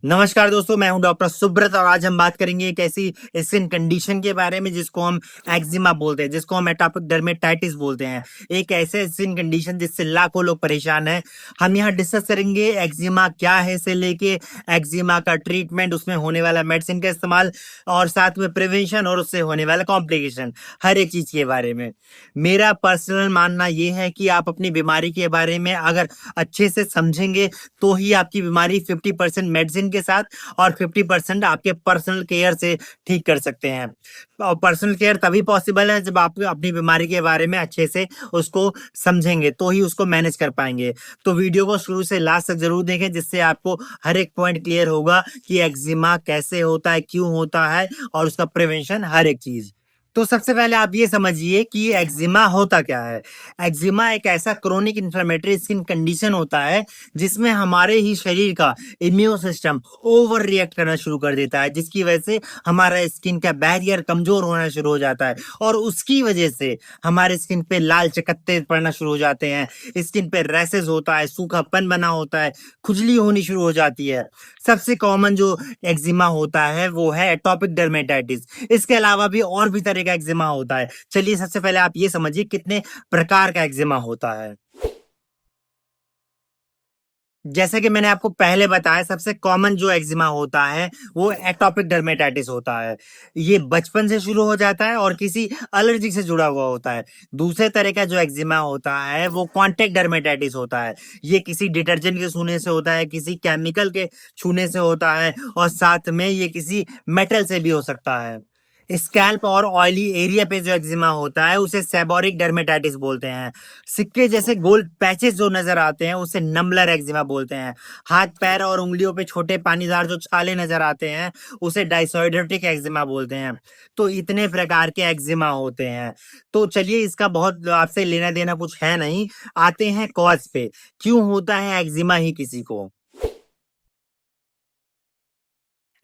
नमस्कार दोस्तों, मैं हूं डॉक्टर सुब्रत और आज हम बात करेंगे एक ऐसी स्किन कंडीशन के बारे में जिसको हम एक्जिमा बोलते हैं, जिसको हम एटॉपिक डर्मेटाइटिस बोलते हैं। एक ऐसे स्किन कंडीशन जिससे लाखों लोग परेशान हैं। हम यहाँ डिस्कस करेंगे एक्जिमा क्या है से लेके एक्जिमा का ट्रीटमेंट, उसमें होने वाला मेडिसिन का इस्तेमाल और साथ में प्रिवेंशन और उससे होने वाला कॉम्प्लिकेशन, हर एक चीज़ के बारे में। मेरा पर्सनल मानना ये है कि आप अपनी बीमारी के बारे में अगर अच्छे से समझेंगे तो ही आपकी बीमारी 50% मेडिसिन के साथ और 50% आपके पर्सनल केयर से ठीक कर सकते हैं। और पर्सनल केयर तभी पॉसिबल है जब आप अपनी बीमारी के बारे में अच्छे से उसको समझेंगे, तो ही उसको मैनेज कर पाएंगे। तो वीडियो को शुरू से लास्ट तक जरूर देखें, जिससे आपको हर एक पॉइंट क्लियर होगा कि एक्जिमा कैसे होता है, क्यों होता है और उसका प्रिवेंशन, हर एक चीज। तो सबसे पहले आप ये समझिए कि एक्जिमा होता क्या है। एक्जिमा एक ऐसा क्रोनिक इन्फ्लेमेटरी स्किन कंडीशन होता है जिसमें हमारे ही शरीर का इम्यून सिस्टम ओवर रिएक्ट करना शुरू कर देता है, जिसकी वजह से हमारा स्किन का बैरियर कमजोर होना शुरू हो जाता है और उसकी वजह से हमारे स्किन पे लाल चकत्ते पड़ना शुरू हो जाते हैं, स्किन पे रैसेस होता है, सूखापन बना होता है, खुजली होनी शुरू हो जाती है। सबसे कॉमन जो एक्जिमा होता है वो है एटॉपिक डर्मेटाइटिस। इसके अलावा भी और भी तरह का एक्जिमा होता है। चलिए सबसे पहले आप ये समझिए कितने प्रकार का एक्जिमा होता है। जैसे कि मैंने आपको पहले बताया, सबसे कॉमन जो एक्जिमा होता है वो एटॉपिक डर्मेटाइटिस होता है। ये बचपन से शुरू हो जाता है और किसी एलर्जी से जुड़ा हुआ होता है। दूसरे तरह का जो एक्जिमा होता है वो कॉन्टेक्ट डर्मेटाइटिस होता है। ये किसी डिटर्जेंट के छूने से होता है, किसी केमिकल के छूने से होता है और साथ में ये किसी मेटल से भी हो सकता है। स्कैल्प और ऑयली एरिया पे जो एक्जिमा होता है उसे सेबोरिक डर्मेटाइटिस बोलते हैं। सिक्के जैसे गोल पैचेस जो नजर आते हैं उसे नम्बलर एक्जिमा बोलते हैं। हाथ पैर और उंगलियों पे छोटे पानीदार जो छाले नजर आते हैं उसे डायसोइडर्टिक एक्जिमा बोलते हैं। तो इतने प्रकार के एक्जिमा होते हैं। तो चलिए, इसका बहुत आपसे लेना देना कुछ है नहीं, आते हैं कॉज पे। क्यों होता है एक्जिमा ही किसी को।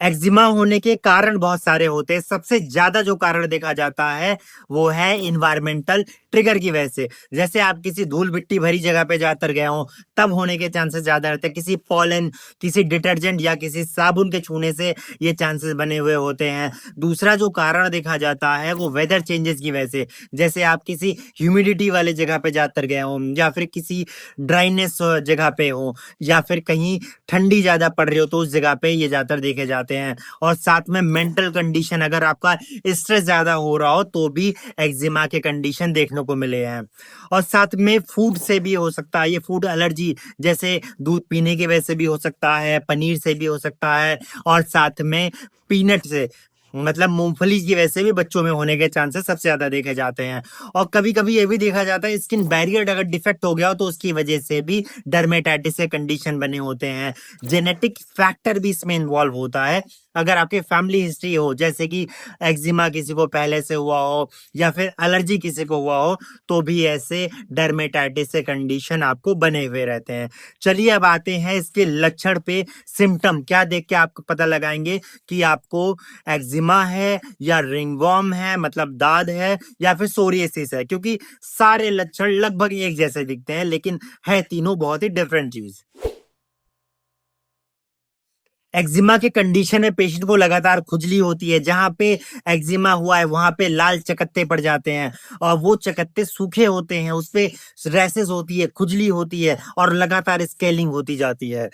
एक्जिमा होने के कारण बहुत सारे होते हैं। सबसे ज्यादा जो कारण देखा जाता है वो है इन्वायरमेंटल ट्रिगर की वजह से। जैसे आप किसी धूल मिट्टी भरी जगह पे जाकर गए हो तब होने के चांसेस ज्यादा रहते हैं। किसी पॉलन, किसी डिटर्जेंट या किसी साबुन के छूने से ये चांसेस बने हुए होते हैं। दूसरा जो कारण देखा जाता है वो वेदर चेंजेस की वजह से। जैसे आप किसी ह्यूमिडिटी वाले जगह पे जाकर गए हो या फिर किसी ड्राइनेस जगह पे हो या फिर कहीं ठंडी ज्यादा पड़ रही हो तो उस जगह पे ये ज्यादातर देखे जाते हैं। और साथ में मेंटल कंडीशन, अगर आपका स्ट्रेस ज्यादा हो रहा हो तो भी एक्जिमा के कंडीशन देखने को मिले हैं। और साथ में फूड से भी हो सकता है, ये फूड एलर्जी जैसे दूध पीने की वजह से भी हो सकता है, पनीर से भी हो सकता है और साथ में पीनट से, मतलब मूंगफली की वजह से भी बच्चों में होने के चांसेस सबसे ज्यादा देखे जाते हैं। और कभी कभी ये भी देखा जाता है स्किन बैरियर अगर डिफेक्ट हो गया हो तो उसकी वजह से भी डर्मेटाइटिस के कंडीशन बने होते हैं। जेनेटिक फैक्टर भी इसमें इन्वॉल्व होता है। अगर आपके फैमिली हिस्ट्री हो, जैसे कि एक्जिमा किसी को पहले से हुआ हो या फिर एलर्जी किसी को हुआ हो, तो भी ऐसे डर्मेटाइटिस के कंडीशन आपको बने हुए रहते हैं। चलिए अब आते हैं इसके लक्षण पे। सिम्टम क्या देख के आपको पता लगाएंगे कि आपको एक्जिमा है या रिंगवॉर्म है, मतलब दाद है, या फिर सोरियासिस है, क्योंकि सारे लक्षण लगभग एक जैसे दिखते हैं लेकिन है तीनों बहुत ही डिफरेंट चीज। एक्जिमा के कंडीशन में पेशेंट को लगातार खुजली होती है। जहां पे एक्जिमा हुआ है वहां पे लाल चकत्ते पड़ जाते हैं और वो चकत्ते सूखे होते हैं, उस पे रैसेस होती है, खुजली होती है और लगातार स्केलिंग होती जाती है।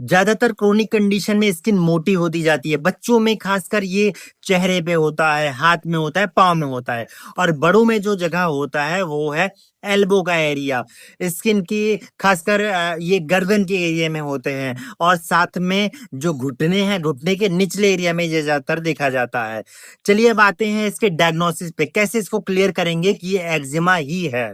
ज्यादातर क्रोनिक कंडीशन में स्किन मोटी होती जाती है। बच्चों में खासकर ये चेहरे पे होता है, हाथ में होता है, पाँव में होता है। और बड़ों में जो जगह होता है वो है एल्बो का एरिया। स्किन की खासकर ये गर्दन के एरिया में होते हैं और साथ में जो घुटने हैं, घुटने के निचले एरिया में ये ज्यादातर देखा जाता है। चलिए अब आते हैं इसके डायग्नोसिस पे, कैसे इसको क्लियर करेंगे कि ये एक्जिमा ही है।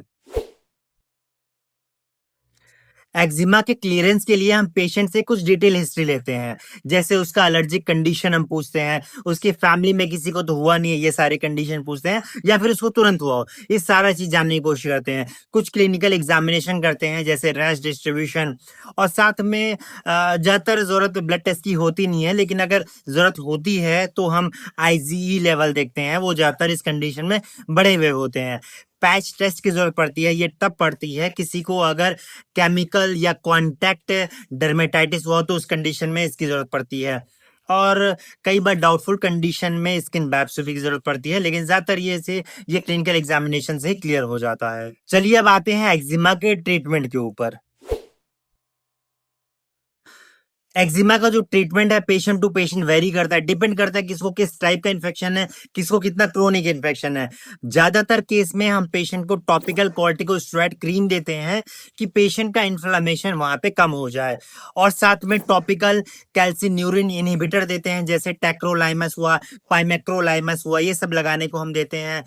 एक्जिमा के क्लियरेंस के लिए हम पेशेंट से कुछ डिटेल हिस्ट्री लेते हैं। जैसे उसका एलर्जिक कंडीशन हम पूछते हैं, उसकी फैमिली में किसी को तो हुआ नहीं है, ये सारे कंडीशन पूछते हैं, या फिर उसको तुरंत हुआ हो, ये सारा चीज जानने की कोशिश करते हैं। कुछ क्लिनिकल एग्जामिनेशन करते हैं जैसे रैश डिस्ट्रीब्यूशन। और साथ में ज्यादातर जरूरत ब्लड टेस्ट की होती नहीं है, लेकिन अगर जरूरत होती है तो हम आईजीई लेवल देखते हैं, वो ज्यादातर इस कंडीशन में बढ़े हुए होते हैं। पैच टेस्ट की जरूरत पड़ती है, ये तब पड़ती है किसी को अगर केमिकल या कॉन्टैक्ट डर्मेटाइटिस हुआ तो उस कंडीशन में इसकी जरूरत पड़ती है। और कई बार डाउटफुल कंडीशन में स्किन बायोप्सी की जरूरत पड़ती है, लेकिन ज्यादातर ये क्लिनिकल एग्जामिनेशन से ही क्लियर हो जाता है। चलिए अब आते हैं एक्जिमा के ट्रीटमेंट के ऊपर। एक्जिमा का जो ट्रीटमेंट है पेशेंट टू पेशेंट वेरी करता है, डिपेंड करता है किसको किस टाइप का इन्फेक्शन है, किसको कितना क्रोनिक इन्फेक्शन है। ज्यादातर केस में हम पेशेंट को टॉपिकल कॉर्टिकोस्टेरॉइड क्रीम देते हैं कि पेशेंट का इन्फ्लेमेशन वहां पे कम हो जाए, और साथ में टॉपिकल कैल्सिन्यूरिन इनहिबिटर देते हैं, जैसे टेक्रोलाइमस हुआ, पाइमेक्रोलाइमस हुआ, ये सब लगाने को हम देते हैं।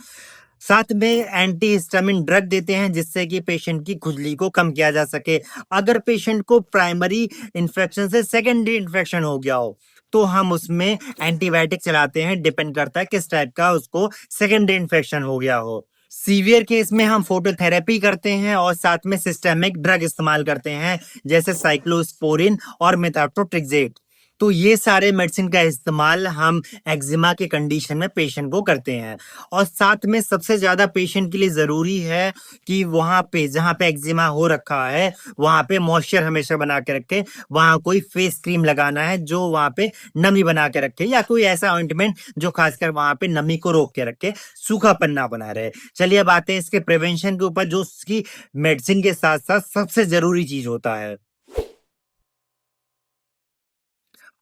साथ में एंटी हिस्टामिन ड्रग देते हैं जिससे कि पेशेंट की खुजली को कम किया जा सके। अगर पेशेंट को प्राइमरी इन्फेक्शन से सेकेंडरी इन्फेक्शन हो गया हो तो हम उसमें एंटीबायोटिक चलाते हैं, डिपेंड करता है किस टाइप का उसको सेकेंडरी इन्फेक्शन हो गया हो। सीवियर केस में हम फोटोथेरेपी करते हैं और साथ में सिस्टेमिक ड्रग इस्तेमाल करते हैं, जैसे साइक्लोस्पोरिन और मेथोट्रेक्सेट। तो ये सारे मेडिसिन का इस्तेमाल हम एक्जिमा के कंडीशन में पेशेंट को करते हैं। और साथ में सबसे ज्यादा पेशेंट के लिए जरूरी है कि वहां पे जहां पे एक्जिमा हो रखा है वहां पे मॉइस्चर हमेशा बना के रखे, वहां कोई फेस क्रीम लगाना है जो वहां पे नमी बना के रखे, या कोई ऐसा ऑइंटमेंट जो खासकर वहां पे नमी को रोक के रखे, सूखापन ना बना रहे। चलिए अब आते हैं इसके प्रिवेंशन के ऊपर, जो उसकी मेडिसिन के साथ साथ सबसे जरूरी चीज होता है।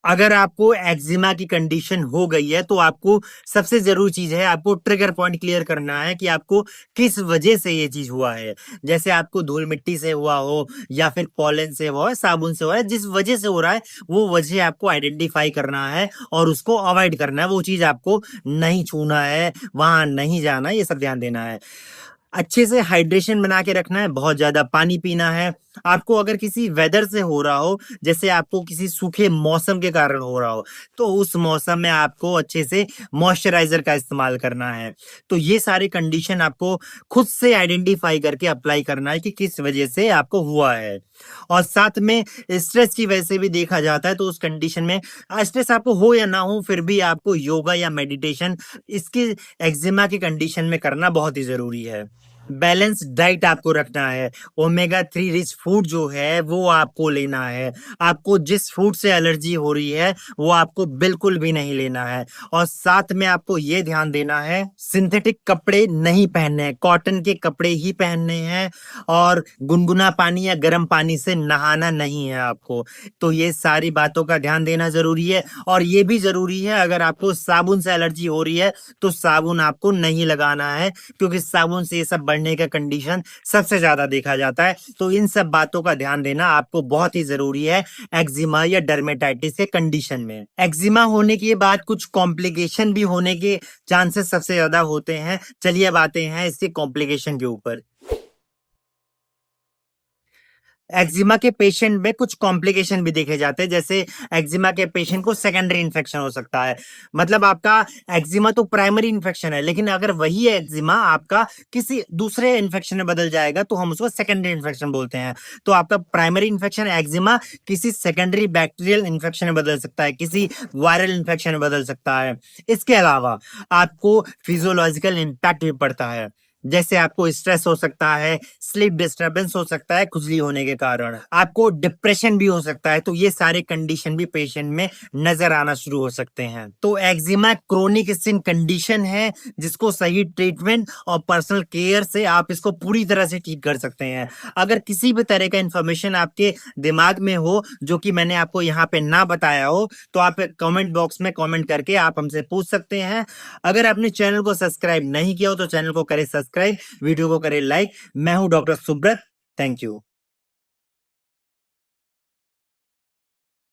अगर आपको एक्जिमा की कंडीशन हो गई है तो आपको सबसे जरूरी चीज है, आपको ट्रिगर पॉइंट क्लियर करना है कि आपको किस वजह से ये चीज हुआ है। जैसे आपको धूल मिट्टी से हुआ हो, या फिर पॉलन से हुआ है, साबुन से हुआ है, जिस वजह से हो रहा है वो वजह आपको आइडेंटिफाई करना है और उसको अवॉइड करना है। वो चीज आपको नहीं छूना है, वहां नहीं जाना है, ये सब ध्यान देना है। अच्छे से हाइड्रेशन बना के रखना है, बहुत ज्यादा पानी पीना है। आपको अगर किसी वेदर से हो रहा हो, जैसे आपको किसी सूखे मौसम के कारण हो रहा हो, तो उस मौसम में आपको अच्छे से मॉइस्चराइजर का इस्तेमाल करना है। तो ये सारे कंडीशन आपको खुद से आइडेंटिफाई करके अप्लाई करना है कि किस वजह से आपको हुआ है। और साथ में स्ट्रेस की वजह से भी देखा जाता है, तो उस कंडीशन में स्ट्रेस आपको हो या ना हो फिर भी आपको योगा या मेडिटेशन इसके एक्जिमा की कंडीशन में करना बहुत ही जरूरी है। बैलेंस डाइट आपको रखना है, ओमेगा 3 रिच फूड जो है वो आपको लेना है। आपको जिस फूड से एलर्जी हो रही है वो आपको बिल्कुल भी नहीं लेना है। और साथ में आपको ये ध्यान देना है सिंथेटिक कपड़े नहीं पहनने हैं, कॉटन के कपड़े ही पहनने हैं, और गुनगुना पानी या गर्म पानी से नहाना नहीं है आपको। तो ये सारी बातों का ध्यान देना जरूरी है। और ये भी जरूरी है अगर आपको साबुन से एलर्जी हो रही है तो साबुन आपको नहीं लगाना है, क्योंकि साबुन से ये सब बढ़ने का कंडीशन सबसे ज्यादा देखा जाता है। तो इन सब बातों का ध्यान देना आपको बहुत ही जरूरी है एक्जिमा या डर्मेटाइटिस के कंडीशन में। एक्जिमा होने के बाद कुछ कॉम्प्लिकेशन भी होने के चांसेस सबसे ज्यादा होते हैं। चलिए अब आते हैं इसके कॉम्प्लिकेशन के ऊपर। एक्जिमा के पेशेंट में कुछ कॉम्प्लिकेशन भी देखे जाते हैं, जैसे एक्जिमा के पेशेंट को सेकेंडरी इन्फेक्शन हो सकता है। मतलब आपका एक्जिमा तो प्राइमरी इन्फेक्शन है, लेकिन अगर वही एक्जिमा आपका किसी दूसरे इन्फेक्शन में बदल जाएगा तो हम उसको सेकेंडरी इन्फेक्शन बोलते हैं। तो आपका प्राइमरी इन्फेक्शन एक्जिमा किसी सेकेंडरी बैक्टीरियल इन्फेक्शन में बदल सकता है, किसी वायरल इन्फेक्शन में बदल सकता है। इसके अलावा आपको फिजियोलॉजिकल इम्पैक्ट भी पड़ता है, जैसे आपको स्ट्रेस हो सकता है, स्लीप डिस्टरबेंस हो सकता है खुजली होने के कारण, आपको डिप्रेशन भी हो सकता है। तो ये सारे कंडीशन भी पेशेंट में नजर आना शुरू हो सकते हैं। तो एक्जिमा क्रोनिक स्किन कंडीशन है जिसको सही ट्रीटमेंट और पर्सनल केयर से आप इसको पूरी तरह से ठीक कर सकते हैं। अगर किसी भी तरह का इंफॉर्मेशन आपके दिमाग में हो जो कि मैंने आपको यहाँ पे ना बताया हो, तो आप कमेंट बॉक्स में कमेंट करके आप हमसे पूछ सकते हैं। अगर आपने चैनल को सब्सक्राइब नहीं किया हो तो चैनल को करें सब्सक्राइब, वीडियो को करें लाइक। मैं हूं डॉक्टर सुब्रत, थैंक यू।